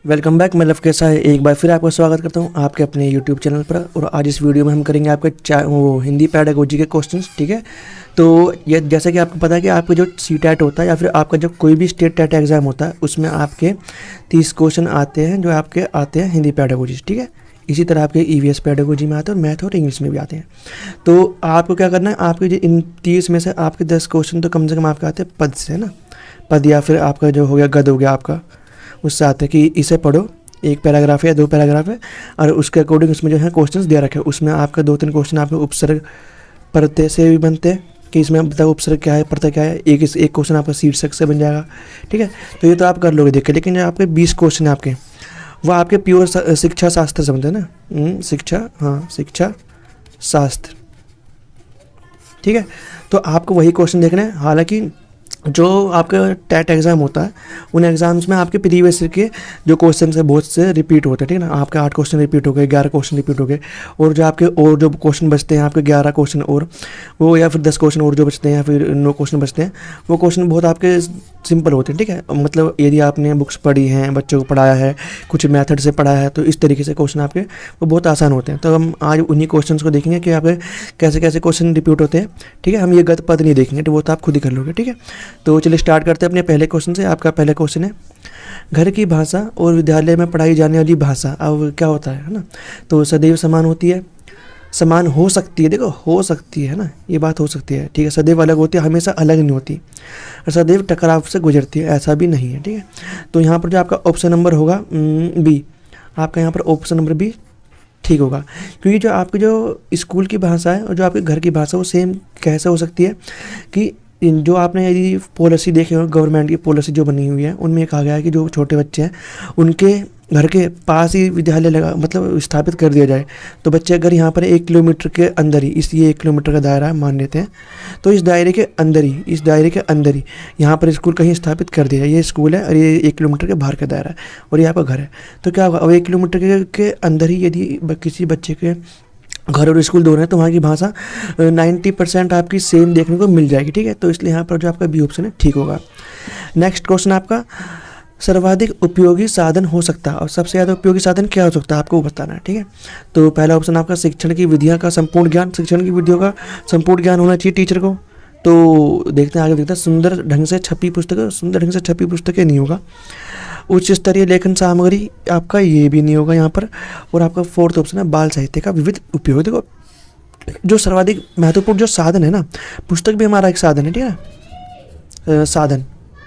Welcome back. मैं love कैसा है, एक बार फिर आपका स्वागत करता हूं आपके अपने यूट्यूब चैनल पर। और आज इस वीडियो में हम करेंगे आपके वो हिंदी पैडागोजी के क्वेश्चंस। ठीक है, तो ये जैसा कि आपको पता है कि आपका जो सीटेट होता है या फिर आपका जो कोई भी स्टेट टेट एग्ज़ाम होता है उसमें आपके 30 क्वेश्चन आते हैं जो आपके आते हैं हिंदी पैडागोजी। ठीक है, इसी तरह आपके ईवीएस पैडागोजी में आते हैं और मैथ और इंग्लिश में भी आते हैं। तो आपको क्या करना है, आपके जो इन 30 में से आपके 10 क्वेश्चन तो कम से कम आपके आते हैं पद से, है ना। पद या फिर आपका जो हो गया गद हो गया आपका, उससे आते हैं कि इसे पढ़ो, एक पैराग्राफ है या 2 पैराग्राफ है और उसके अकॉर्डिंग उसमें जो है क्वेश्चंस दे रखे हैं। उसमें आपका 2-3 क्वेश्चन आपके उपसर्ग प्रत्यय से भी बनते हैं कि इसमें बताओ उपसर्ग क्या है, प्रत्यय क्या है। एक क्वेश्चन आपका शीर्षक से बन जाएगा। ठीक है, तो ये तो आप कर लोगे देख के। लेकिन जो आपके 20 क्वेश्चन है आपके, वो आपके प्योर शिक्षा शास्त्र से बनते हैं ना। शिक्षा शास्त्र। ठीक है, तो आपको वही क्वेश्चन देखना है। हालांकि जो आपका टेट एग्ज़ाम होता है उन एग्ज़ाम्स में आपके प्रीवियस के जो क्वेश्चन है बहुत से रिपीट होते हैं। ठीक है ना, आपके 8 क्वेश्चन रिपीट हो गए, 11 क्वेश्चन रिपीट हो गए। और जो आपके और जो क्वेश्चन बचते हैं आपके 11 क्वेश्चन और वो, या फिर 10 क्वेश्चन और जो बचते हैं, या फिर 9 क्वेश्चन बचते हैं, वो क्वेश्चन बहुत आपके सिंपल होते हैं। ठीक है, मतलब यदि आपने बुक्स पढ़ी हैं, बच्चों को पढ़ाया है, कुछ मेथड से पढ़ाया है, तो इस तरीके से क्वेश्चन आपके वो बहुत आसान होते हैं। तो हम आज उन्हीं क्वेश्चन को देखेंगे कि आपके कैसे कैसे क्वेश्चन रिपीट होते हैं। ठीक है, हम ये गद पद नहीं देखेंगे, तो वो तो आप खुद ही कर लोगे। ठीक है, तो चलिए स्टार्ट करते हैं अपने पहले क्वेश्चन से। आपका पहला क्वेश्चन है, घर की भाषा और विद्यालय में पढ़ाई जाने वाली भाषा अब क्या होता है ना। तो सदैव समान होती है, समान हो सकती है, देखो हो सकती है ना, ये बात हो सकती है। ठीक है, सदैव अलग होती है, हमेशा अलग नहीं होती, और सदैव टकराव से गुजरती है, ऐसा भी नहीं है। ठीक है, तो यहाँ पर जो आपका ऑप्शन नंबर होगा बी, आपका यहाँ पर ऑप्शन नंबर बी ठीक होगा। क्योंकि जो आपकी जो स्कूल की भाषा है और जो आपके घर की भाषा वो सेम कैसे हो सकती है कि जो आपने यदि पॉलिसी देखे हो, गवर्नमेंट की पॉलिसी जो बनी हुई है, उनमें कहा गया है कि जो छोटे बच्चे हैं उनके घर के पास ही विद्यालय लगा मतलब स्थापित कर दिया जाए। तो बच्चे अगर यहाँ पर 1 किलोमीटर के अंदर ही, इसलिए 1 किलोमीटर का दायरा मान लेते हैं, तो इस दायरे के अंदर ही यहाँ पर स्कूल कहीं स्थापित कर दिया जाए। ये स्कूल है और ये 1 किलोमीटर के बाहर का दायरा है और ये आपका घर है। तो क्या होगा, अब 1 किलोमीटर के अंदर ही यदि किसी बच्चे के घर और स्कूल दोनों है तो वहाँ की भाषा 90% आपकी सेम देखने को मिल जाएगी। ठीक है, तो इसलिए यहाँ पर जो आपका बी ऑप्शन है ठीक होगा। नेक्स्ट क्वेश्चन आपका, सर्वाधिक उपयोगी साधन हो सकता है और सबसे ज़्यादा उपयोगी साधन क्या हो सकता है आपको बताना है। ठीक है, तो पहला ऑप्शन आपका शिक्षण की विधियाँ का संपूर्ण ज्ञान, शिक्षण की विधियों का संपूर्ण ज्ञान होना चाहिए टीचर को। तो देखते हैं आगे, देखते हैं सुंदर ढंग से छपी पुस्तकें नहीं होगा। उच्च स्तरीय लेखन सामग्री आपका ये भी नहीं होगा यहाँ पर। और आपका फोर्थ ऑप्शन है बाल साहित्य का विविध उपयोग। देखो जो सर्वाधिक महत्वपूर्ण जो साधन है ना, पुस्तक भी हमारा एक साधन है। ठीक है, साधन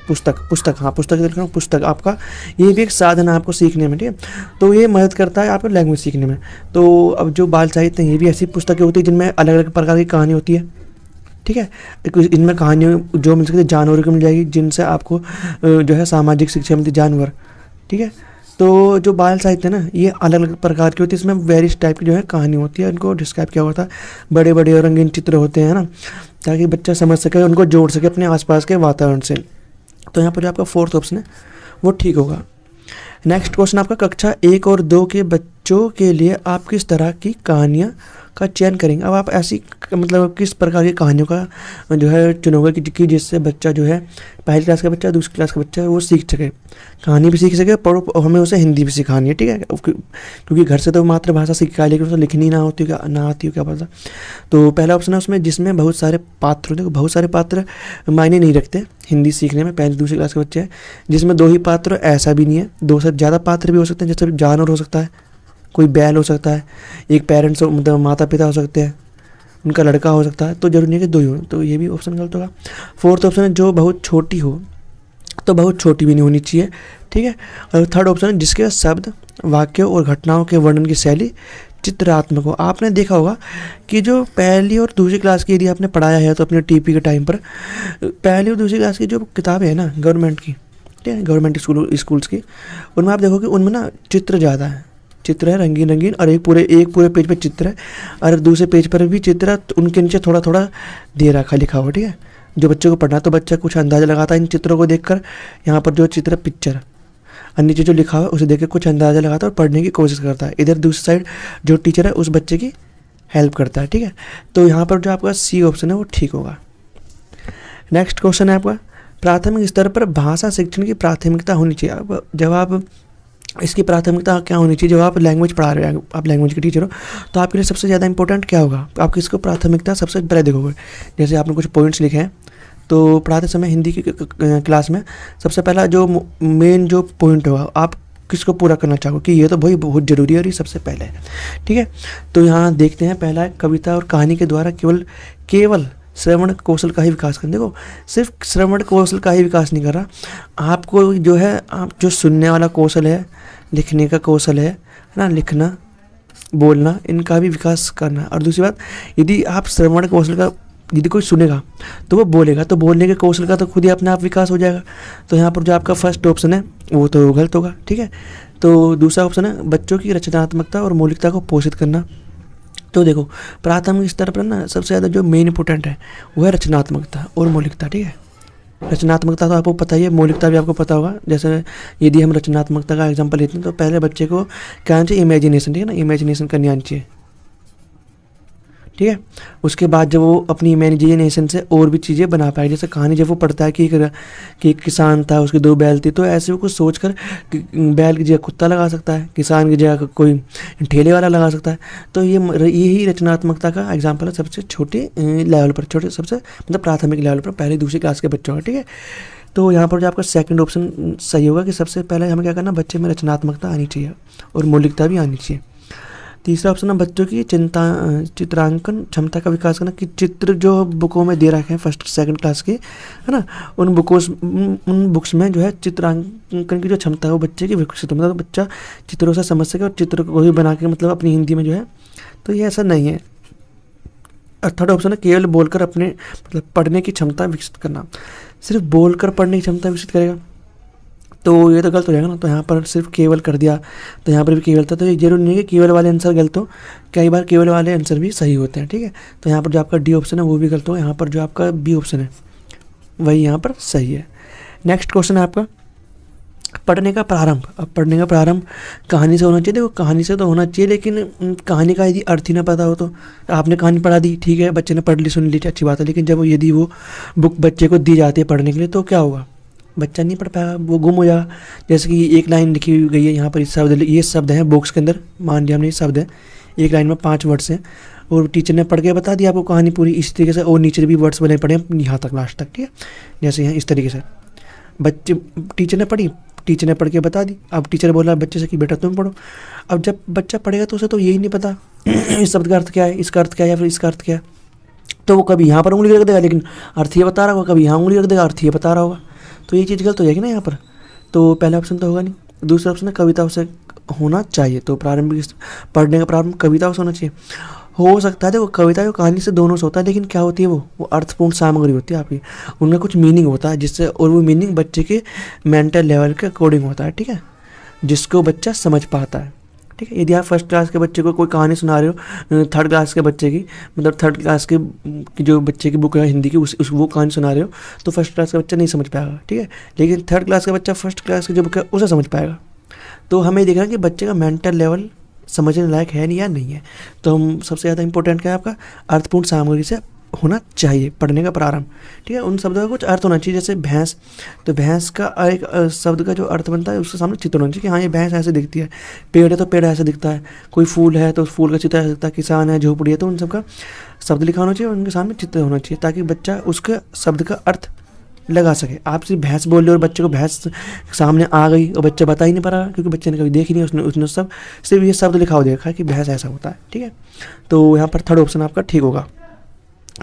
पुस्तक आपका ये भी एक साधन है आपको सीखने में। ठीक है, तो ये मदद करता है आपको लैंग्वेज सीखने में। तो अब जो बाल साहित्य ये भी ऐसी पुस्तकें होती है जिनमें अलग अलग प्रकार की कहानी होती है। ठीक है, इनमें कहानियों जो मिल सकती है जानवरों की मिल जाएगी, जिनसे आपको जो है सामाजिक शिक्षा मिलती है, जानवर। ठीक है, तो जो बाल साहित्य है ना, ये अलग अलग प्रकार की होती है, इसमें वेरियस टाइप की जो है कहानी होती है। इनको डिस्क्राइब किया होता है, बड़े बड़े और रंगीन चित्र होते हैं ना, ताकि बच्चा समझ सके, उनको जोड़ सके अपने आसपास के वातावरण से। तो यहाँ पर जो आपका फोर्थ ऑप्शन है वो ठीक होगा। नेक्स्ट क्वेश्चन आपका, कक्षा 1 और 2 के बच्चों के लिए आप किस तरह की कहानियाँ का चयन करेंगे। अब आप ऐसी मतलब किस प्रकार की कहानियों का जो है चुनोगे कि जिससे बच्चा जो है पहली क्लास का बच्चा, दूसरी क्लास का बच्चा है, वो सीख सके, कहानी भी सीख सके, पढ़ो, हमें उसे हिंदी भी सिखानी है। ठीक है, क्योंकि घर से तो मातृभाषा सीखा है लेकिन उसे लिखनी ना आती हो क्या पता। तो पहला ऑप्शन है उसमें जिसमें बहुत सारे पात्र होते हैं। बहुत सारे पात्र मायने नहीं रखते हिंदी सीखने में, पहली दूसरी क्लास के बच्चे हैं। जिसमें 2 ही पात्र ऐसा भी नहीं है, 2 से ज़्यादा पात्र भी हो सकते हैं, जैसे जानवर हो सकता है, कोई बैल हो सकता है, एक पेरेंट्स मतलब माता पिता हो सकते हैं, उनका लड़का हो सकता है। तो जरूरी नहीं है कि 2 ही हो, तो ये भी ऑप्शन गलत होगा। फोर्थ ऑप्शन है जो बहुत छोटी हो, तो बहुत छोटी भी नहीं होनी चाहिए। ठीक है, और थर्ड ऑप्शन है जिसके शब्द, वाक्यों और घटनाओं के वर्णन की शैली चित्रात्मक हो। आपने देखा होगा कि जो पहली और दूसरी क्लास की यदि आपने पढ़ाया है तो अपने टीपी के टाइम पर, पहली और दूसरी क्लास की जो किताबें हैं ना गवर्नमेंट की, ठीक है, गवर्नमेंट स्कूल्स की, उनमें आप देखोगे उनमें ना चित्र ज़्यादा है, चित्र है रंगीन और एक पूरे पेज पे चित्र है और दूसरे पेज पर भी चित्र है, तो उनके नीचे थोड़ा थोड़ा दे रखा लिखा हुआ। ठीक है, जो बच्चों को पढ़ना तो बच्चा कुछ अंदाज़ा लगाता है इन चित्रों को देखकर, यहाँ पर जो चित्र पिक्चर और नीचे जो लिखा हुआ है उसे देख के कुछ अंदाज़ा लगाता है और पढ़ने की कोशिश करता है। इधर दूसरी साइड जो टीचर है उस बच्चे की हेल्प करता है। ठीक है, तो यहाँ पर जो आपका सी ऑप्शन है वो ठीक होगा। नेक्स्ट क्वेश्चन है आपका, प्राथमिक स्तर पर भाषा शिक्षण की प्राथमिकता होनी चाहिए। अब जब आप इसकी प्राथमिकता क्या होनी चाहिए? जब आप लैंग्वेज पढ़ा रहे हो, आप लैंग्वेज के टीचर हो, तो आपके लिए सबसे ज़्यादा इंपॉर्टेंट क्या होगा? आप किसको प्राथमिकता सबसे पहले देखोगे? जैसे आपने कुछ पॉइंट्स लिखे हैं, तो पढ़ाते समय हिंदी की क्लास में सबसे पहला जो मेन जो पॉइंट होगा, आप किसको पूरा करना चाहोगे कि ये तो भाई बहुत ज़रूरी है और ये सबसे पहले है, ठीक है। तो यहाँ देखते हैं, पहला है कविता और कहानी के द्वारा केवल श्रवण कौशल का ही विकास करना। देखो, सिर्फ श्रवण कौशल का ही विकास नहीं कर रहा, आपको जो है, आप जो सुनने वाला कौशल है, लिखने का कौशल है ना, लिखना बोलना, इनका भी विकास करना। और दूसरी बात, यदि आप श्रवण कौशल का, यदि कोई सुनेगा तो वो बोलेगा, तो बोलने के कौशल का तो खुद ही अपने आप विकास हो जाएगा। तो यहाँ पर जो आपका फर्स्ट ऑप्शन है वो तो गलत होगा, ठीक है। तो दूसरा ऑप्शन है बच्चों की रचनात्मकता और मौलिकता को पोषित करना। तो देखो, प्राथमिक स्तर पर ना सबसे ज़्यादा जो मेन इंपॉर्टेंट है वो है रचनात्मकता और मौलिकता, ठीक है। रचनात्मकता तो आपको पता ही है, मौलिकता भी आपको पता होगा। जैसे यदि हम रचनात्मकता का एग्जांपल लेते हैं, तो पहले बच्चे को क्या आना चाहिए? इमेजिनेशन, ठीक है ना, इमेजिनेशन करनी आनी चाहिए, ठीक है। उसके बाद जब वो अपनी इमेजिनेशन से और भी चीज़ें बना पाए, जैसे कहानी जब वो पढ़ता है कि एक किसान था, उसके 2 बैल थी, तो ऐसे वो कुछ सोच कर बैल की जगह कुत्ता लगा सकता है, किसान की जगह कोई ठेले वाला लगा सकता है। तो यही रचनात्मकता का एग्जाम्पल है सबसे छोटे लेवल पर, सबसे मतलब प्राथमिक लेवल पर, पहली दूसरी क्लास के बच्चों का, ठीक है। तो यहाँ पर जो आपका सेकंड ऑप्शन सही होगा कि सबसे पहले हमें क्या करना, बच्चे में रचनात्मकता आनी चाहिए और मौलिकता भी आनी चाहिए। तीसरा ऑप्शन है बच्चों की चित्रांकन क्षमता का विकास करना, कि चित्र जो बुकों में दे रखे हैं फर्स्ट सेकंड क्लास के, है ना, उन बुक्स में जो है चित्रांकन की जो क्षमता है वो बच्चे की विकसित, मतलब बच्चा चित्रों से समझ सके और चित्र को भी बना के मतलब अपनी हिंदी में जो है, तो ये ऐसा नहीं है। और थर्ड ऑप्शन है केवल बोलकर अपने मतलब पढ़ने की क्षमता विकसित करना। सिर्फ बोलकर पढ़ने की क्षमता विकसित करेगा तो ये तो गलत हो जाएगा ना। तो यहाँ पर सिर्फ केवल कर दिया, तो यहाँ पर भी केवल था, तो ये जरूरी नहीं है कि केवल वाले आंसर गलत हो, कई बार केवल वाले आंसर भी सही होते हैं, ठीक है। तो यहाँ पर जो आपका डी ऑप्शन है वो भी गलत हो, यहाँ पर जो आपका बी ऑप्शन है वही यहाँ पर सही है। नेक्स्ट क्वेश्चन है आपका पढ़ने का प्रारंभ। अब पढ़ने का प्रारंभ कहानी से होना चाहिए। देखो, कहानी से तो होना चाहिए, लेकिन कहानी का यदि अर्थ ही ना पता हो, तो आपने कहानी पढ़ा दी, ठीक है, बच्चे ने पढ़ ली, सुन ली, अच्छी बात है, लेकिन जब यदि वो बुक बच्चे को दी जाती है पढ़ने के लिए, तो क्या होगा, बच्चा नहीं पढ़ पाएगा, वो गुम हो जाएगा। जैसे कि एक लाइन लिखी गई है यहाँ पर, ये शब्द हैं बॉक्स के अंदर, मान लिया हमने ये शब्द है, एक लाइन में 5 वर्ड्स हैं, और टीचर ने पढ़ के बता दिया आपको कहानी पूरी इस तरीके से, और नीचे भी वर्ड्स बने पड़े हैं यहाँ तक लास्ट तक, ठीक है। जैसे यहाँ इस तरीके से टीचर ने पढ़ के बता दी। अब टीचर बोला बच्चे से कि बेटा तुम पढ़ो। अब जब बच्चा पढ़ेगा तो उसे तो यही नहीं पता इस शब्द का अर्थ क्या है, इसका अर्थ क्या है, या फिर इसका अर्थ क्या है, तो वो कभी यहाँ पर उंगली रख देगा लेकिन अर्थ ये बता रहा होगा, कभी यहाँ उंगली रख देगा अर्थ ये बता रहा होगा, तो ये चीज़ गलत हो जाएगी ना यहाँ पर। तो पहला ऑप्शन तो होगा नहीं। दूसरा ऑप्शन है कविताओं से होना चाहिए, तो प्रारंभिक पढ़ने का प्रारंभ कविताओं से होना चाहिए। हो सकता है देखो, कविता जो कहानी से दोनों से होता है, लेकिन क्या होती है वो अर्थपूर्ण सामग्री होती है आपकी, उनका कुछ मीनिंग होता है जिससे, और वो मीनिंग बच्चे के मेंटल लेवल के अकॉर्डिंग होता है, ठीक है, जिसको बच्चा समझ पाता है, ठीक है। यदि आप फर्स्ट क्लास के बच्चे को कोई कहानी सुना रहे हो, थर्ड क्लास के बच्चे की, मतलब थर्ड क्लास की जो बच्चे की बुक है हिंदी की, वो कहानी सुना रहे हो, तो फर्स्ट क्लास का बच्चा नहीं समझ पाएगा, ठीक है, लेकिन थर्ड क्लास का बच्चा फर्स्ट क्लास की जो बुक है उसे समझ पाएगा। तो हमें देखना कि बच्चे का मेंटल लेवल समझने लायक है नहीं या नहीं है। तो हम सबसे ज़्यादा इंपॉर्टेंट क्या है आपका, अर्थपूर्ण सामग्री से होना चाहिए पढ़ने का प्रारंभ, ठीक है। उन शब्दों का कुछ अर्थ होना चाहिए, जैसे भैंस, तो भैंस का एक शब्द का जो अर्थ बनता है उसके सामने चित्र होना चाहिए कि हाँ ये भैंस ऐसे दिखती है, पेड़ है तो पेड़ ऐसे दिखता है, कोई फूल है तो उस फूल का चित्र ऐसा दिखता है, किसान है, झोपड़ी है, तो उन सब का शब्द लिखा होना चाहिए, उनके सामने चित्र होना चाहिए, ताकि बच्चा उसके शब्द का अर्थ लगा सके। आप सिर्फ भैंस बोल रहे हो और बच्चे को भैंस सामने आ गई और बच्चा बता ही नहीं पा रहा, क्योंकि बच्चे ने कभी देखी नहीं, उसने सब सिर्फ ये शब्द लिखा हो देखा कि भैंस ऐसा होता है, ठीक है। तो यहाँ पर थर्ड ऑप्शन आपका ठीक होगा।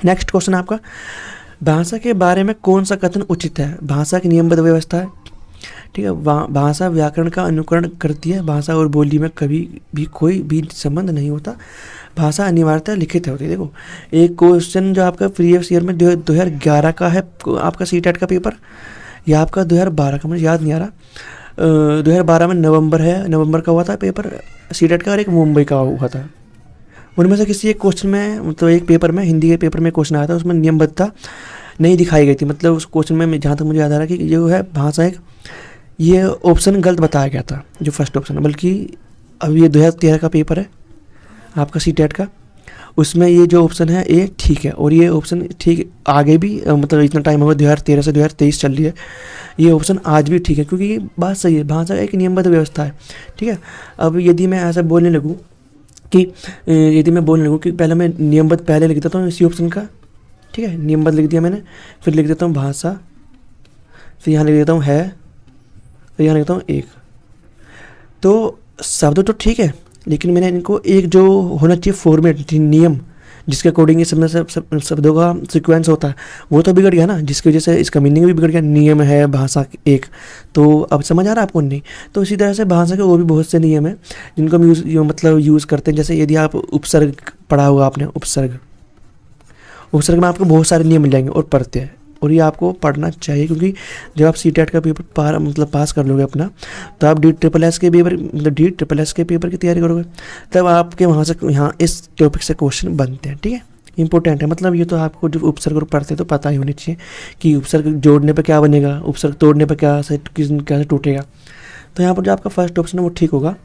नेक्स्ट क्वेश्चन आपका भाषा के बारे में कौन सा कथन उचित है। भाषा की नियमबद्ध व्यवस्था है, ठीक है, भाषा व्याकरण का अनुकरण करती है, भाषा और बोली में कभी भी कोई भी संबंध नहीं होता, भाषा अनिवार्यता लिखित होती है। देखो, एक क्वेश्चन जो आपका प्रीवियस ईयर में 2011 का है आपका सीटेट का पेपर, या आपका 2012 का, मुझे याद नहीं आ रहा, 2012 में नवंबर का हुआ था पेपर सीटेट का, और एक मुंबई का हुआ था। उनमें से किसी एक क्वेश्चन में, तो एक पेपर में, हिंदी के पेपर में क्वेश्चन आया था, उसमें नियमबद्धता नहीं दिखाई गई थी। मतलब उस क्वेश्चन में जहाँ तक मुझे याद आ रहा है कि जो है भाषा एक, ये ऑप्शन गलत बताया गया था जो फर्स्ट ऑप्शन है, बल्कि अब ये 2013 का पेपर है आपका सीटेट का, उसमें ये जो ऑप्शन है ये ठीक है, और ये ऑप्शन ठीक आगे भी मतलब इतना टाइम होगा 2013 से 2023 चल रही है, ये ऑप्शन आज भी ठीक है, क्योंकि ये बात सही है, भाषा एक नियमबद्ध व्यवस्था है, ठीक है। अब यदि मैं ऐसा बोलने लगूँ कि पहले मैं नियमबद्ध पहले लिख देता हूँ इसी ऑप्शन का, ठीक है, नियमबद्ध लिख दिया मैंने, फिर लिख देता हूँ भाषा, फिर यहाँ लिख देता हूँ है, फिर यहाँ लिखता हूँ एक। तो शब्द तो ठीक है, लेकिन मैंने इनको एक जो होना चाहिए फॉर्मेट, नियम जिसके अकॉर्डिंग ये शब्दों का सीक्वेंस होता है वो तो बिगड़ गया ना, जिसकी वजह से इसका मीनिंग भी बिगड़ गया। नियम है भाषा एक, तो अब समझ आ रहा है आपको नहीं? तो इसी तरह से भाषा के और भी बहुत से नियम है जिनको हम यूज़ करते हैं। जैसे यदि आप उपसर्ग पढ़ा होगा आपने, उपसर्ग में आपको बहुत सारे नियम मिल जाएंगे और पढ़ते हैं, और ये आपको पढ़ना चाहिए, क्योंकि जब आप CTET का पेपर पास कर लोगे अपना, तो आप DSSS के पेपर की तैयारी करोगे, तब आपके वहाँ से यहाँ इस टॉपिक से क्वेश्चन बनते हैं, ठीक है, इंपॉर्टेंट है। मतलब ये तो आपको जो उपसर्ग पढ़ते हैं तो पता ही होनी चाहिए कि उपसर्ग जोड़ने पर क्या बनेगा, उपसर्ग तोड़ने पर कैसे टूटेगा। तो यहाँ पर जो आपका फर्स्ट ऑप्शन है वो ठीक होगा।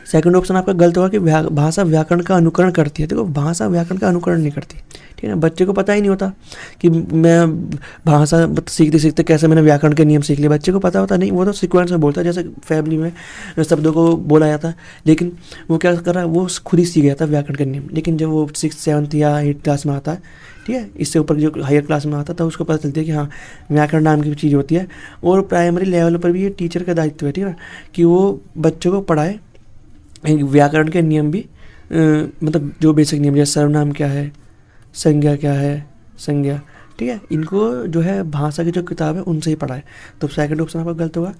सेकंड ऑप्शन आपका गलत होगा कि भाषा व्याकरण का अनुकरण करती है। देखो, भाषा व्याकरण का अनुकरण नहीं करती, ठीक है ना। बच्चे को पता ही नहीं होता कि मैं भाषा सीखते सीखते कैसे मैंने व्याकरण के नियम सीख लिए, बच्चे को पता होता नहीं, वो तो सीक्वेंस में बोलता है, जैसे फैमिली में शब्दों को बोला जाता है, लेकिन वो क्या कर रहा है, वो खुद ही सीख गया था व्याकरण के नियम। लेकिन जब वो 6th 7th या 8th क्लास में आता है, ठीक है, इससे ऊपर जो हायर क्लास में आता था, उसको पता चलती है कि हाँ व्याकरण नाम की चीज़ होती है। और प्राइमरी लेवल पर भी ये टीचर का दायित्व है, ठीक है, कि वो बच्चों को पढ़ाए व्याकरण के नियम भी, मतलब जो बेसिक नियम, जैसे सर्वनाम क्या है, संज्ञा क्या है, संज्ञा, ठीक है, इनको जो है भाषा की जो किताब है उनसे ही पढ़ाए। तो सेकंड ऑप्शन आपका गलत होगा।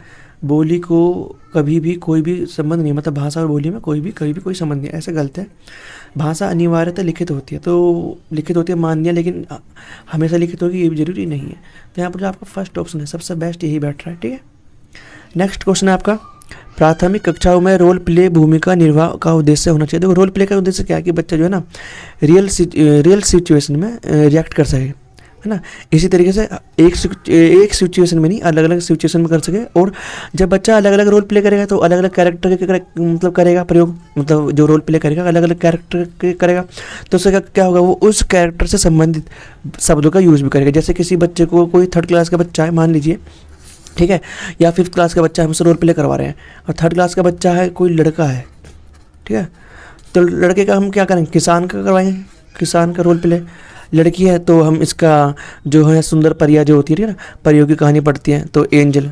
बोली को कभी भी कोई भी संबंध नहीं, मतलब भाषा और बोली में कभी भी कोई संबंध नहीं, ऐसे गलत है। भाषा अनिवार्यतः लिखित होती है, तो लिखित होती है मान लिया, लेकिन हमेशा लिखित होगी ये भी जरूरी नहीं है। तो यहाँ पर जो आपका फर्स्ट ऑप्शन है सबसे बेस्ट यही बैठ रहा है, ठीक है। नेक्स्ट क्वेश्चन है आपका, प्राथमिक कक्षाओं में रोल प्ले भूमिका निर्वाह का उद्देश्य होना चाहिए। देखो, रोल प्ले का उद्देश्य क्या है कि बच्चा जो है ना रियल सिचुएशन में रिएक्ट कर सके, है ना। इसी तरीके से एक सिचुएशन में नहीं, अलग अलग सिचुएशन में कर सके। और जब बच्चा अलग अलग रोल प्ले करेगा तो अलग अलग कैरेक्टर के मतलब करेगा प्रयोग, मतलब जो रोल प्ले करेगा अलग अलग कैरेक्टर के करेगा, तो उससे क्या होगा, वो उस कैरेक्टर से संबंधित शब्दों का यूज़ भी करेगा। जैसे किसी बच्चे को, कोई 3rd क्लास का बच्चा है मान लीजिए, ठीक है, या 5th क्लास का बच्चा है, हमसे रोल प्ले करवा रहे हैं, और 3rd क्लास का बच्चा है, कोई लड़का है, ठीक है, तो लड़के का हम क्या करेंगे, किसान का करवाएंगे, किसान का रोल प्ले। लड़की है तो हम इसका जो है सुंदर परिया जो होती है ना, परियों की कहानी पढ़ती है, तो एंजल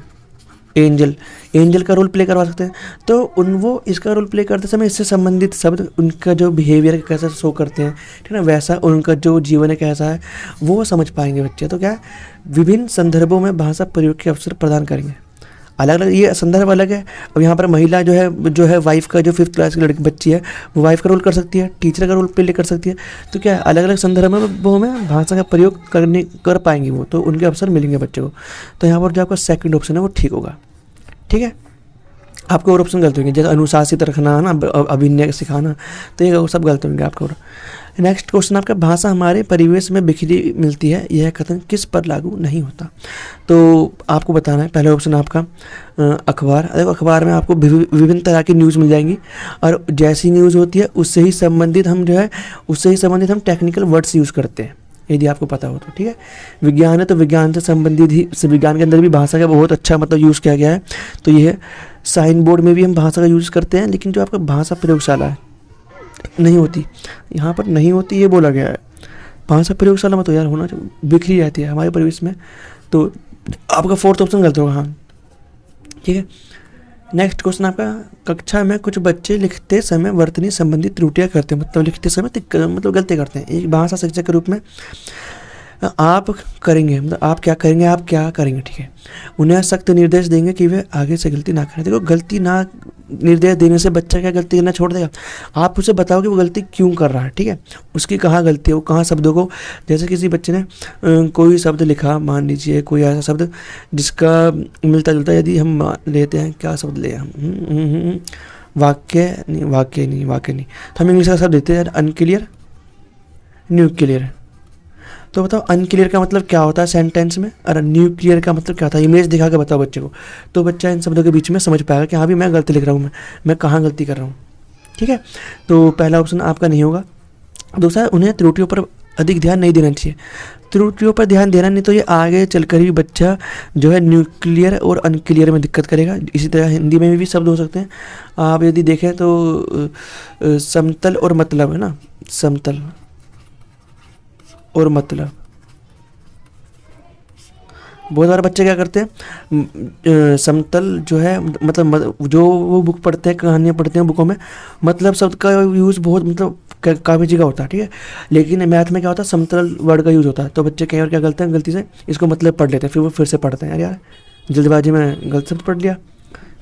का रोल प्ले करवा सकते हैं। तो वो इसका रोल प्ले करते समय इससे संबंधित शब्द, उनका जो बिहेवियर कैसा शो करते हैं, ठीक है ना, वैसा उनका जो जीवन है कैसा है वो समझ पाएंगे बच्चे। तो क्या है, विभिन्न संदर्भों में भाषा प्रयोग के अवसर प्रदान करेंगे। अलग अलग ये संदर्भ अलग है। अब यहाँ पर महिला जो है वाइफ का, जो 5th क्लास की लड़की बच्ची है वो वाइफ का रोल कर सकती है, टीचर का रोल प्ले कर सकती है। तो क्या है, अलग अलग संदर्भ में भाषा का प्रयोग कर पाएंगी वो, तो उनके अवसर मिलेंगे बच्चे को। तो यहाँ पर जो आपका सेकंड ऑप्शन है वो ठीक होगा, ठीक है। आपके और ऑप्शन गलत होंगे, जैसे अनुशासित रखना ना, अभिनय सिखाना, तो ये सब गलत होंगे आपके। और नेक्स्ट क्वेश्चन आपका, भाषा हमारे परिवेश में बिखरी मिलती है, यह कथन किस पर लागू नहीं होता। तो आपको बताना है, पहला ऑप्शन आपका अखबार। देखो, अखबार में आपको विभिन्न तरह की न्यूज़ मिल जाएंगी, और जैसी न्यूज़ होती है उससे ही संबंधित हम टेक्निकल वर्ड्स यूज़ करते हैं, यदि आपको पता हो तो, ठीक है। विज्ञान है तो विज्ञान से संबंधित ही, विज्ञान के अंदर भी भाषा का बहुत अच्छा मतलब यूज़ किया गया है। तो ये है, साइन बोर्ड में भी हम भाषा का यूज़ करते हैं, लेकिन जो आपका भाषा प्रयोगशाला है नहीं होती, यहाँ पर नहीं होती ये बोला गया है। भाषा प्रयोगशाला में तो यार होना चाहिए, बिखरी रहती है हमारे परिवेश में। तो आपका फोर्थ ऑप्शन गलत होगा, हाँ, ठीक है। नेक्स्ट क्वेश्चन आपका, कक्षा में कुछ बच्चे लिखते समय वर्तनी संबंधी त्रुटियां करते हैं, मतलब लिखते समय मतलब गलती करते हैं। एक भाषा शिक्षक के रूप में आप करेंगे, मतलब आप क्या करेंगे, ठीक है। उन्हें सख्त निर्देश देंगे कि वे आगे से गलती ना करें। देखो, गलती ना निर्देश देने से बच्चा क्या गलती करना छोड़ देगा, आप उसे बताओ कि वो गलती क्यों कर रहा है, ठीक है, उसकी कहाँ गलती है, वो कहाँ शब्दों को, जैसे किसी बच्चे ने कोई शब्द लिखा, मान लीजिए कोई ऐसा शब्द जिसका मिलता जुलता, यदि हम लेते हैं, क्या शब्द ले हम, वाक्य नहीं, तो हम इंग्लिश का शब्द देते हैं अनक्लियर, न्यूक्लियर। तो बताओ, अनक्लियर का मतलब क्या होता है सेंटेंस में, और न्यूक्लियर का मतलब क्या होता है, इमेज दिखा के बताओ बच्चे को, तो बच्चा इन शब्दों के बीच में समझ पाएगा कि हाँ भी मैं गलती लिख रहा हूँ, मैं कहाँ गलती कर रहा हूँ, ठीक है। तो पहला ऑप्शन आपका नहीं होगा, दूसरा, उन्हें त्रुटियों पर अधिक ध्यान नहीं देना चाहिए। त्रुटियों पर ध्यान देना नहीं तो ये आगे चलकर भी बच्चा जो है न्यूक्लियर और अनक्लियर में दिक्कत करेगा। इसी तरह हिंदी में भी शब्द हो सकते हैं। आप यदि देखें तो समतल और मतलब है ना, समतल और मतलब। बहुत सारे बच्चे क्या करते हैं, समतल जो है मतलब जो वो बुक पढ़ते हैं, कहानियाँ पढ़ते हैं बुकों में, मतलब शब्द का यूज़ बहुत मतलब काफ़ी जगह होता है, ठीक है। लेकिन मैथ में क्या होता है, समतल वर्ड का यूज़ होता है। तो बच्चे कई बार क्या करते हैं, गलती से इसको मतलब पढ़ लेते हैं, फिर वो फिर से पढ़ते हैं, यार जल्दबाजी में गलत शब्द पढ़ लिया,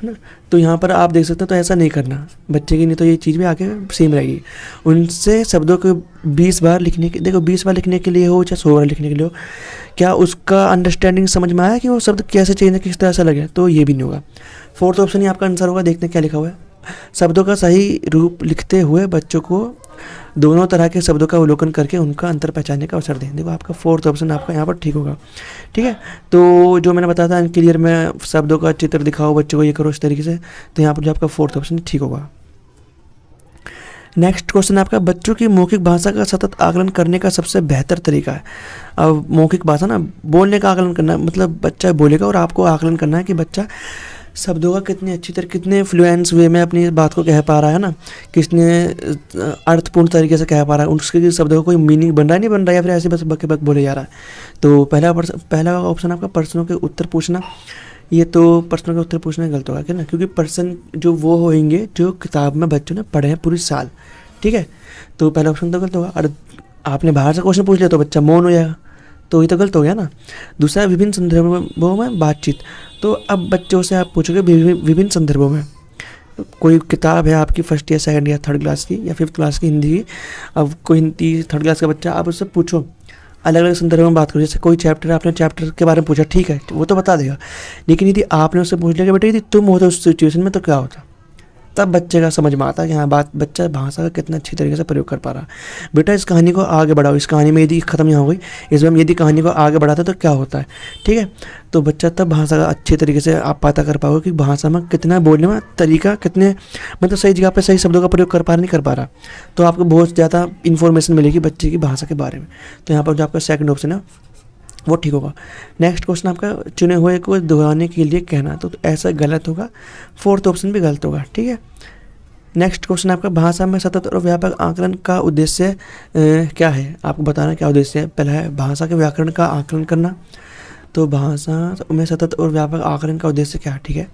है ना। तो यहाँ पर आप देख सकते हैं, तो ऐसा नहीं करना बच्चे की, नहीं तो ये चीज़ भी आगे सेम रहेगी। उनसे शब्दों को 20 बार लिखने के, देखो 20 बार लिखने के लिए हो चाहे 100 बार लिखने के लिए हो, क्या उसका अंडरस्टैंडिंग समझ में आया कि वो शब्द कैसे चेंज है, किस तरह से लगे, तो ये भी नहीं होगा। फोर्थ ऑप्शन ही आपका आंसर होगा। देखते हैं क्या लिखा हुआ है। शब्दों का सही रूप लिखते हुए बच्चों को दोनों तरह के शब्दों का अवलोकन करके उनका अंतर पहचानने का अवसर दें। देखो आपका फोर्थ ऑप्शन आपका यहाँ पर ठीक होगा, ठीक है। तो जो मैंने बताया था क्लियर में शब्दों का चित्र दिखाओ बच्चों को, ये करो इस तरीके से, तो यहाँ पर जो आपका फोर्थ ऑप्शन ठीक होगा। नेक्स्ट क्वेश्चन आपका, बच्चों की मौखिक भाषा का सतत आकलन करने का सबसे बेहतर तरीका है। अब मौखिक भाषा ना, बोलने का आकलन करना, मतलब बच्चा बोलेगा और आपको आकलन करना है कि बच्चा शब्दों का कितनी अच्छी तरह, कितने फ्लुएंस वे में अपनी बात को कह पा रहा है ना, किसने अर्थपूर्ण तरीके से कह पा रहा है, उसके शब्दों का कोई मीनिंग बन रहा है नहीं बन रहा है, या फिर ऐसे बस बक बक बोले जा रहा है। तो पहला ऑप्शन आपका प्रश्नों के उत्तर पूछना, ये तो प्रश्नों के उत्तर पूछना गलत होगा, क्या ना, क्योंकि प्रश्न जो वो होंगे जो किताब में बच्चों ने पढ़े हैं पूरी साल, ठीक है। तो पहला ऑप्शन तो गलत होगा। और आपने बाहर से क्वेश्चन पूछ लिया तो बच्चा मौन हो जाएगा, तो ये तो गलत हो गया ना। दूसरा, विभिन्न संदर्भों में बातचीत, तो अब बच्चों से आप पूछोगे विभिन्न संदर्भों में, कोई किताब है आपकी फर्स्ट या सेकंड या थर्ड क्लास की या फिफ्थ क्लास की हिंदी की, अब कोई हिंदी थर्ड क्लास का बच्चा, आप उससे पूछो अलग अलग संदर्भ में बात करो। जैसे कोई चैप्टर, आपने चैप्टर के बारे में पूछा, ठीक है वो तो बता देगा, लेकिन यदि आपने उससे पूछ लिया कि बेटा यदि तुम होते उस सिचुएशन में तो क्या होता, तब बच्चे का समझ में आता है कि हाँ बच्चा भाषा का कितना अच्छी तरीके से प्रयोग कर पा रहा है। बेटा इस कहानी को आगे बढ़ाओ, इस कहानी में यदि खत्म यहाँ हो गई, इसमें यदि कहानी को आगे बढ़ाते तो क्या होता है, ठीक है। तो बच्चा तब भाषा का अच्छे तरीके से आप पता कर पाओगे कि भाषा में कितना बोलने में तरीका, कितने मतलब सही जगह पे सही शब्दों का प्रयोग कर पा रहा नहीं कर पा रहा, तो आपको बहुत ज़्यादा इन्फॉर्मेशन मिलेगी बच्चे की भाषा के बारे में। तो यहाँ पर जो आपका सेकंड ऑप्शन है वो ठीक होगा। नेक्स्ट क्वेश्चन आपका, चुने हुए को दोहराने के लिए कहना, तो ऐसा गलत होगा, फोर्थ ऑप्शन भी गलत होगा, ठीक है। नेक्स्ट क्वेश्चन आपका, भाषा में सतत और व्यापक आकलन का उद्देश्य क्या है, आपको बताना क्या उद्देश्य है। पहला है भाषा के व्याकरण का आकलन करना, तो भाषा में सतत और व्यापक आकलन का उद्देश्य क्या है, ठीक है।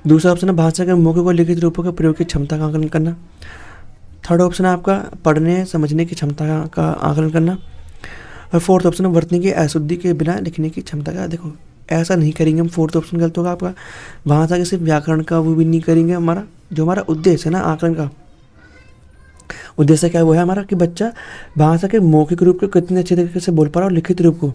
दूसरा ऑप्शन है भाषा के मौखिक और लिखित रूपों के प्रयोग की क्षमता का आकलन करना। थर्ड ऑप्शन है आपका पढ़ने समझने की क्षमता का आकलन करना। और फोर्थ ऑप्शन है वर्तनी की अशुद्धि के बिना लिखने की क्षमता का। देखो ऐसा नहीं करेंगे हम, फोर्थ ऑप्शन गलत होगा आपका। भाषा के सिर्फ व्याकरण का वो भी नहीं करेंगे, हमारा जो हमारा उद्देश्य है ना आकलन का उद्देश्य क्या वो है हमारा कि बच्चा भाषा के मौखिक रूप को कितने अच्छे तरीके से बोल पा रहा है और लिखित रूप को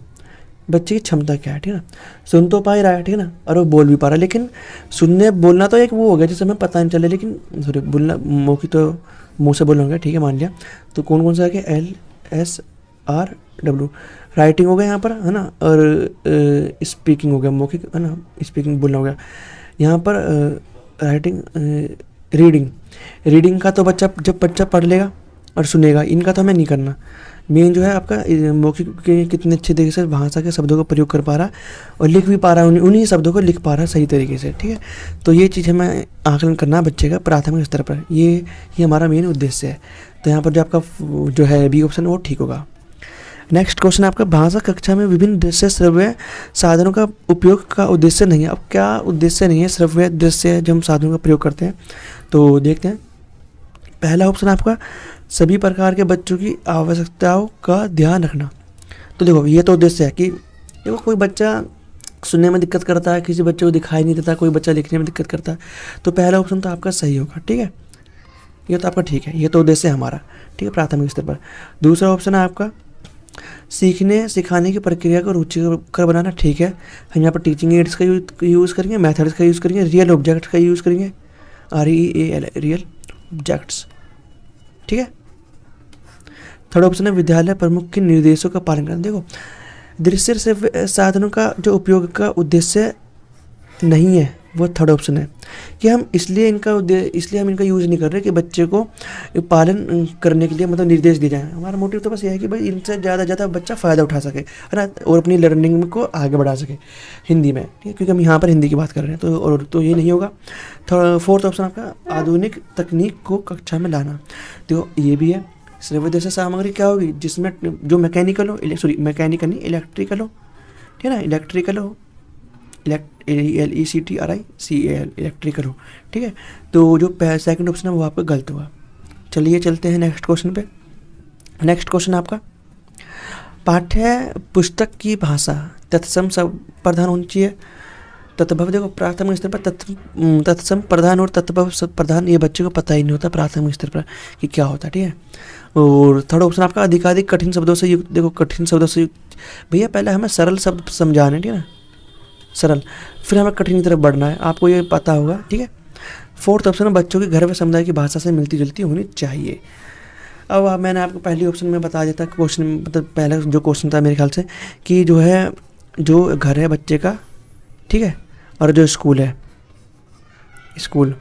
बच्चे की क्षमता क्या है, ठीक है ना। सुन तो पा ही रहा है, ठीक है ना, और वो बोल भी पा रहा है, लेकिन सुनने बोलना तो एक वो हो गया जिससे हमें पता नहीं चले, लेकिन सॉरी बोलना मौखिक तो मुँह से बोलना होगा, ठीक है मान लिया। तो कौन कौन सा है कि LSRW राइटिंग हो गया यहाँ पर, है ना, और स्पीकिंग हो गया मौखिक, है ना, स्पीकिंग बोलना हो गया। यहाँ पर राइटिंग रीडिंग का तो बच्चा जब बच्चा पढ़ लेगा और सुनेगा, इनका तो हमें नहीं करना। मेन जो है आपका मौखिक के कितने अच्छे तरीके से भाषा के शब्दों का प्रयोग कर पा रहा और लिख भी पा रहा है, उन्हीं शब्दों को लिख पा रहा है सही तरीके से, ठीक है। तो ये चीज़ हमें आकलन करना बच्चे का प्राथमिक स्तर पर, ये हमारा मेन उद्देश्य है। तो यहाँ पर जो आपका जो है बी ऑप्शन वो ठीक होगा। नेक्स्ट क्वेश्चन आपका, भाषा कक्षा में विभिन्न दृश्य श्रव्य साधनों का उपयोग का उद्देश्य नहीं है। अब क्या उद्देश्य नहीं है श्रव्य दृश्य जो हम साधनों का प्रयोग करते हैं, तो देखते हैं। पहला ऑप्शन आपका सभी प्रकार के बच्चों की आवश्यकताओं का ध्यान रखना। तो देखो ये तो उद्देश्य है कि देखो कोई बच्चा सुनने में दिक्कत करता है, किसी बच्चे को दिखाई नहीं देता, कोई बच्चा लिखने में दिक्कत करता है, तो पहला ऑप्शन तो आपका सही होगा, ठीक है, ये तो आपका ठीक है, ये तो उद्देश्य है हमारा, ठीक है, प्राथमिक स्तर पर। दूसरा ऑप्शन है आपका सीखने सिखाने की प्रक्रिया को रुचिकर बनाना, ठीक है। हम यहाँ पर टीचिंग एड्स का यूज़ करेंगे, मेथड्स का यूज़ करेंगे, रियल ऑब्जेक्ट्स का यूज़ करेंगे, REAL रियल ऑब्जेक्ट्स, ठीक है। थर्ड ऑप्शन है विद्यालय प्रमुख के निर्देशों का पालन करना। देखो दृश्य से साधनों का जो उपयोग का उद्देश्य नहीं है वो थर्ड ऑप्शन है, कि हम इसलिए हम इनका यूज़ नहीं कर रहे कि बच्चे को पालन करने के लिए मतलब निर्देश दिए जाएँ। हमारा मोटिव तो बस ये है कि भाई इनसे ज़्यादा ज़्यादा बच्चा फ़ायदा उठा सके, है ना, और अपनी लर्निंग को आगे बढ़ा सके हिंदी में, ठीक है, क्योंकि हम यहाँ पर हिंदी की बात कर रहे हैं। तो और तो ये नहीं होगा। फोर्थ ऑप्शन आपका आधुनिक तकनीक को कक्षा में लाना, तो ये भी है। सर्वोदय सामग्री क्या होगी, जिसमें जो मैकेनिकल हो, मैकेनिकल नहीं, इलेक्ट्रिकल हो, ठीक है ना, इलेक्ट्रिकल हो, LECTRICAL इलेक्ट्रिकल हो, ठीक है। तो जो सेकंड ऑप्शन है वो आपका गलत हुआ। चलिए चलते हैं नेक्स्ट क्वेश्चन पे। नेक्स्ट क्वेश्चन आपका, पाठ्य पुस्तक की भाषा तत्सम सब प्रधान होनी चाहिए। तत्भव, देखो प्राथमिक स्तर पर तत्सम प्रधान और तत्भव सब प्रधान ये बच्चे को पता ही नहीं होता प्राथमिक स्तर पर कि क्या होता है, ठीक है। और थर्ड ऑप्शन आपका अधिकाधिक कठिन शब्दों से युक्त, देखो कठिन शब्दों से युक्त, भैया पहले हमें सरल शब्द समझाने, ठीक है ना, सरल, फिर हमें कठिन की तरफ बढ़ना है, आपको ये पता होगा, ठीक है। फोर्थ ऑप्शन है बच्चों के घर व समुदाय की भाषा से मिलती जुलती होनी चाहिए। अब मैंने आपको पहली ऑप्शन में बता दिया था क्वेश्चन, मतलब पहला जो क्वेश्चन था मेरे ख्याल से कि जो है जो घर है बच्चे का, ठीक है, और जो स्कूल है, स्कूल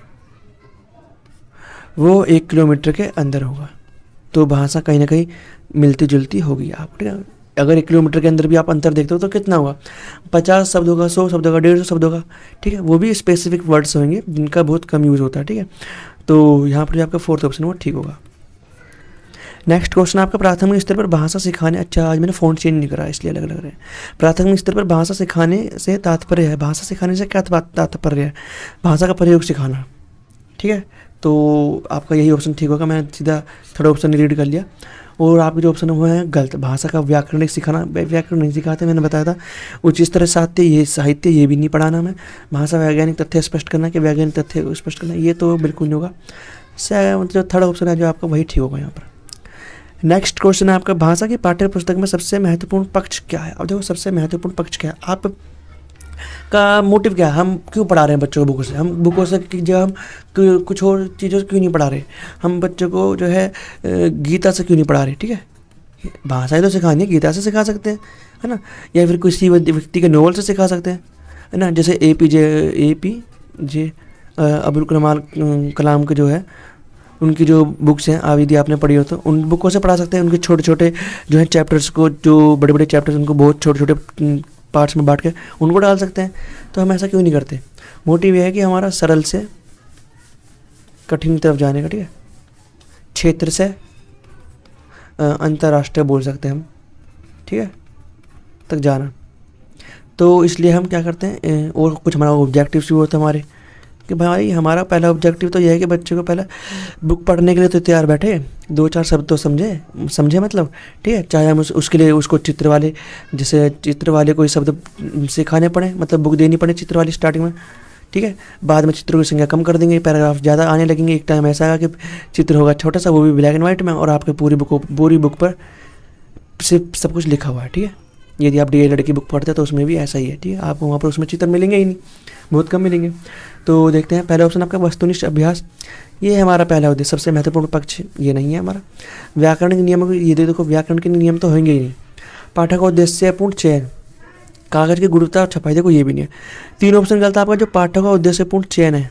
वो 1 किलोमीटर के अंदर होगा, तो भाषा कहीं ना कहीं मिलती जुलती होगी आप, ठीक है। अगर 1 किलोमीटर के अंदर भी आप अंतर देखते हो तो कितना हुआ, 50 शब्द होगा, 100 शब्द होगा, 150 शब्द होगा, ठीक है। वो भी स्पेसिफिक वर्ड्स होंगे जिनका बहुत कम यूज़ होता है, ठीक है। तो यहाँ पर जो आपका फोर्थ ऑप्शन वो ठीक होगा। नेक्स्ट क्वेश्चन आपका प्राथमिक स्तर पर भाषा सिखाने, अच्छा आज मैंने फ़ॉन्ट चेंज नहीं करा इसलिए अलग अलग रहे। प्राथमिक स्तर पर भाषा सिखाने से तात्पर्य है, भाषा सिखाने से क्या तात्पर्य है, भाषा का प्रयोग सिखाना, ठीक है। तो आपका यही ऑप्शन ठीक होगा। मैंने सीधा थर्ड ऑप्शन रीड कर लिया। और आपके जो ऑप्शन हुए हैं गलत, भाषा का व्याकरण सिखाना, व्याकरण नहीं सिखाते, मैंने बताया था। उच्च स्तर साहित्य ये भी नहीं पढ़ाना हमें। भाषा वैज्ञानिक तथ्य स्पष्ट करना कि वैज्ञानिक तथ्य स्पष्ट करना, ये तो बिल्कुल नहीं होगा। मतलब थर्ड ऑप्शन है जो आपका वही ठीक होगा यहाँ पर। नेक्स्ट क्वेश्चन है आपका, भाषा की पाठ्य पुस्तक में सबसे महत्वपूर्ण पक्ष क्या है। अब देखो सबसे महत्वपूर्ण पक्ष क्या है, आप का मोटिव क्या है, हम क्यों पढ़ा रहे हैं बच्चों को बुकों से, हम बुकों से जब हम कुछ और चीज़ों से क्यों नहीं पढ़ा रहे, हम बच्चों को जो है गीता से क्यों नहीं पढ़ा रहे, ठीक है। भाषाएं तो सिखानी है, गीता से सिखा सकते हैं, है ना, या फिर किसी व्यक्ति के नॉवल से सिखा सकते हैं, है ना, जैसे APJ अब्दुल कलाम के जो है उनकी जो बुक्स हैं, आप यदि आपने पढ़ी हो तो उन बुकों से पढ़ा सकते हैं। उनके छोटे छोटे जो है चैप्टर्स को, जो बड़े बड़े चैप्टर्स उनको बहुत छोटे छोटे पार्ट्स में बांट के उनको डाल सकते हैं। तो हम ऐसा क्यों नहीं करते। मोटिव ये है कि हमारा सरल से कठिन की तरफ जाने का, ठीक है, क्षेत्र से अंतर्राष्ट्रीय बोल सकते हैं हम, ठीक है, तक जाना। तो इसलिए हम क्या करते हैं, और कुछ हमारा ऑब्जेक्टिव्स भी होते हैं हमारे, कि भाई हमारा पहला ऑब्जेक्टिव तो यह है कि बच्चे को पहले बुक पढ़ने के लिए तो तैयार बैठे, 2-4 शब्द तो समझे मतलब, ठीक है। चाहे हम उसके लिए उसको चित्र वाले, जैसे चित्र वाले कोई शब्द सिखाने पड़े, मतलब बुक देनी पड़े चित्र वाली स्टार्टिंग में, ठीक है। बाद में चित्रों की संख्या कम कर देंगे, पैराग्राफ ज़्यादा आने लगेंगे। एक टाइम ऐसा आएगा कि चित्र होगा छोटा सा, वो भी ब्लैक एंड वाइट में, और आपके पूरी बुक पर सिर्फ सब कुछ लिखा हुआ है, ठीक है। यदि आप DELED की बुक पढ़ते हैं तो उसमें भी ऐसा ही है, ठीक है। आपको वहाँ पर उसमें चित्र मिलेंगे ही नहीं, बहुत कम मिलेंगे। तो देखते हैं पहला ऑप्शन आपका वस्तुनिष्ठ अभ्यास, ये है हमारा पहला उद्देश्य, सबसे महत्वपूर्ण पक्ष ये नहीं है हमारा। व्याकरण के नियमों को ये देखो, व्याकरण के नियम तो होंगे ही नहीं। पाठक का उद्देश्यपूर्ण चयन, कागज की गुणवत्ता और छपाई, देखो ये भी नहीं है। 3 ऑप्शन गलत आपका। जो पाठक का उद्देश्यपूर्ण चयन है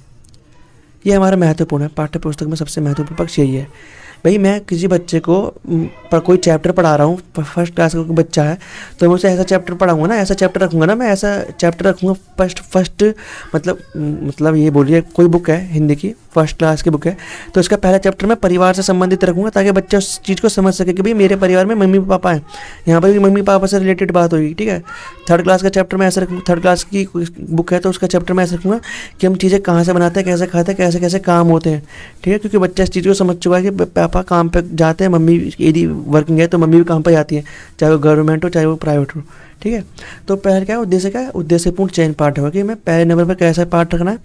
ये हमारा महत्वपूर्ण है, पाठ्य पुस्तक में सबसे महत्वपूर्ण पक्ष यही है। भाई मैं किसी बच्चे को पर कोई चैप्टर पढ़ा रहा हूँ, फर्स्ट क्लास का कोई बच्चा है, तो मैं उसे ऐसा चैप्टर पढ़ाऊँगा ना, ऐसा चैप्टर रखूँगा ना, मैं ऐसा चैप्टर रखूँगा फर्स्ट मतलब ये बोलिए कोई बुक है हिंदी की, फर्स्ट क्लास की बुक है, तो इसका पहला चैप्टर मैं परिवार से संबंधित रखूँगा, ताकि बच्चा उस चीज़ को समझ सके कि भाई मेरे परिवार में मम्मी पापा हैं, यहाँ पर भी मम्मी पापा से रिलेटेड बात होगी, ठीक है। थर्ड क्लास का चैप्टर मैं ऐसा रखूँगा, थर्ड क्लास की बुक है तो उसका चैप्टर मैं ऐसा रखूँगा कि हम चीज़ें कहाँ से बनाते हैं, कैसे खाते हैं, कैसे कैसे काम होते हैं, ठीक है। क्योंकि बच्चा इस चीज़ को समझ चुका है कि पापा काम पे जाते हैं, मम्मी यदि वर्किंग है तो मम्मी भी काम पे जाती है, चाहे वो गवर्नमेंट हो चाहे वो प्राइवेट हो, ठीक है। तो पहले क्या है उद्देश्य, क्या है उद्देश्यपूर्ण चयन पाठ होगा कि मैं पहले नंबर पर कैसा पाठ रखना है,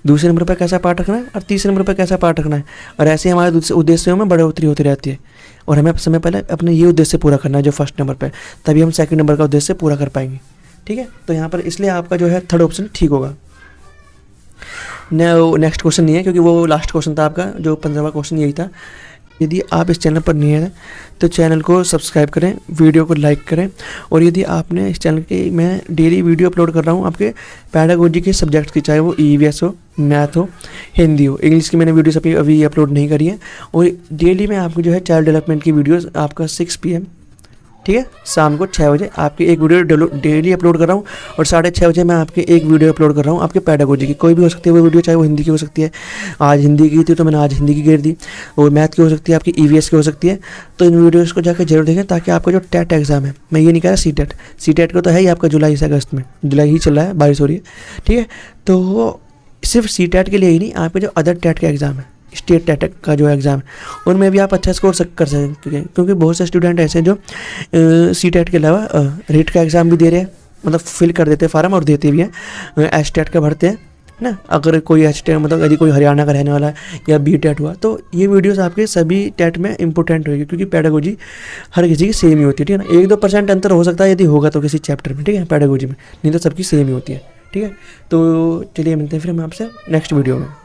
दूसरे नंबर पर कैसा पाठ रखना है, और तीसरे नंबर पर कैसा पाठ रखना है। और ऐसे हमारे उद्देश्यों में बढ़ोतरी होती रहती है, और हमें समय पहले अपने ये उद्देश्य पूरा करना है जो फर्स्ट नंबर पर, तभी हम सेकंड नंबर का उद्देश्य पूरा कर पाएंगे, ठीक है। तो यहाँ पर इसलिए आपका जो है थर्ड ऑप्शन ठीक होगा। नेक्स्ट क्वेश्चन नहीं है, क्योंकि वो लास्ट क्वेश्चन था आपका, जो 15वां क्वेश्चन यही था यदि आप इस चैनल पर नए हैं तो चैनल को सब्सक्राइब करें, वीडियो को लाइक करें। और यदि आपने इस चैनल की मैं डेली वीडियो अपलोड कर रहा हूँ आपके पैडागोजी के सब्जेक्ट्स की, चाहे वो ईवीएस हो, मैथ हो, हिंदी हो। इंग्लिश की मैंने वीडियोस अभी अपलोड नहीं करी है। और डेली मैं आपको जो है चाइल्ड डेवलपमेंट की वीडियोस आपका 6 PM, ठीक है, शाम को 6 बजे आपकी एक वीडियो डेली अपलोड कर रहा हूँ। और 6:30 बजे मैं आपके एक वीडियो अपलोड कर रहा हूँ आपके पैडागोजी की। कोई भी हो सकती है वो वीडियो, चाहे वो हिंदी की हो सकती है, आज हिंदी की थी तो मैंने आज हिंदी की घेर दी, और मैथ की हो सकती है, आपकी ईवीएस की हो सकती है। तो इन वीडियोज़ को जाकर जरूर देखें, ताकि आपका जो टेट एग्जाम है, मैं ये नहीं कह रहा सी टेट को तो है ही आपका जुलाई से अगस्त में, जुलाई ही चल रहा है, बारिश हो रही है, ठीक है। तो सिर्फ सी टेट के लिए ही नहीं, आपके जो अदर टेट का एग्ज़ाम है, स्टेट टेट का जो एग्ज़ाम है, उनमें भी आप अच्छा स्कोर कर सकते हैं। क्योंकि बहुत से स्टूडेंट ऐसे हैं जो सी टेट के अलावा रेट का एग्ज़ाम भी दे रहे हैं, मतलब फिल कर देते हैं फार्म और देते भी हैं, एच टेट का भरते हैं ना। अगर कोई एच टेट, मतलब यदि कोई हरियाणा का रहने वाला है या बी टेट हुआ, तो ये वीडियोस आपके सभी टेट में इंपॉर्टेंट होगी, क्योंकि पैडागोजी हर किसी की सेम ही होती है, ठीक है ना। 1-2% अंतर हो सकता है यदि होगा तो किसी चैप्टर में, ठीक है, पैडागोजी में, नहीं तो सबकी सेम ही होती है, ठीक है। तो चलिए मिलते हैं फिर हम आपसे नेक्स्ट वीडियो में।